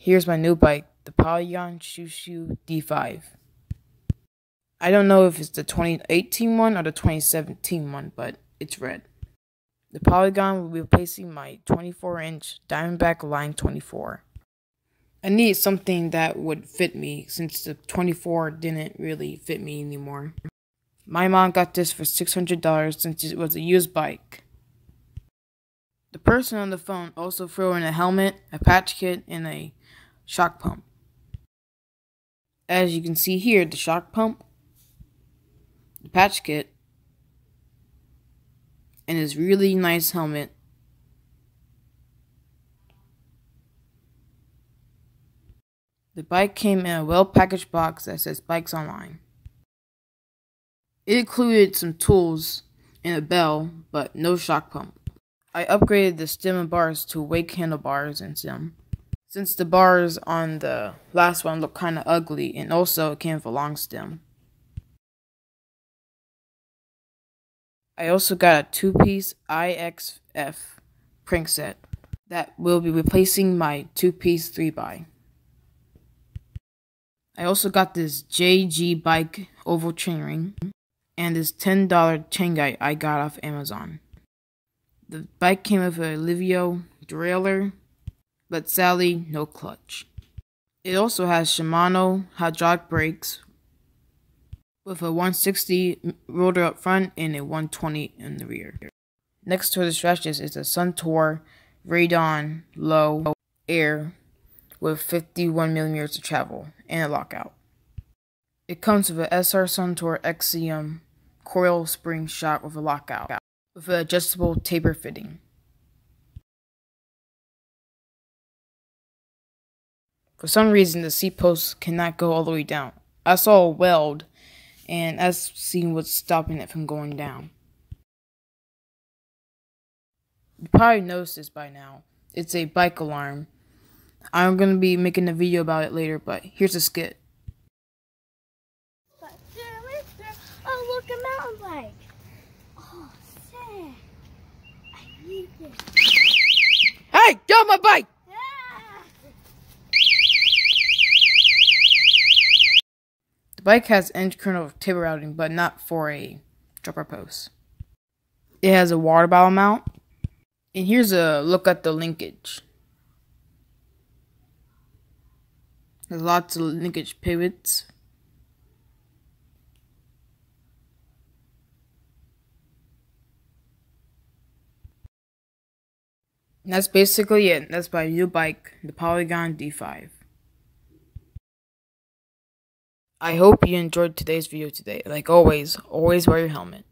Here's my new bike, the Polygon siskiu D5. I don't know if it's the 2018 one or the 2017 one, but it's red. The Polygon will be replacing my 24-inch Diamondback Line 24. I needed something that would fit me since the 24 didn't really fit me anymore. My mom got this for $600 since it was a used bike. The person on the phone also threw in a helmet, a patch kit, and a shock pump. As you can see here, the shock pump, the patch kit, and this really nice helmet. The bike came in a well-packaged box that says Bikes Online. It included some tools and a bell, but no shock pump. I upgraded the stem and bars to wake handlebars and stem, since the bars on the last one looked kinda ugly, and also it came with a long stem. I also got a 2-piece IXF crank set that will be replacing my 2-piece 3x. I also got this JG bike oval chainring and this $10 chain guide I got off Amazon. The bike came with a Livio derailleur, but sadly no clutch. It also has Shimano hydraulic brakes with a 160 rotor up front and a 120 in the rear. Next to the stretches is a Suntour Radon Low Air with 51mm of travel and a lockout. It comes with a SR Suntour XCM coil spring shock with a lockout with an adjustable taper fitting. For some reason, the seat post cannot go all the way down. I saw a weld, and that's seeing what's stopping it from going down. You probably noticed this by now. It's a bike alarm. I'm going to be making a video about it later, but here's a skit. Oh, look, a mountain bike. Oh, sick. I need this. Hey, get off my bike! The bike has internal taper routing, but not for a dropper post. It has a water bottle mount, and here's a look at the linkage. There's lots of linkage pivots. And that's basically it. That's my new bike, the Polygon D5. I hope you enjoyed today's video today. Like always wear your helmet.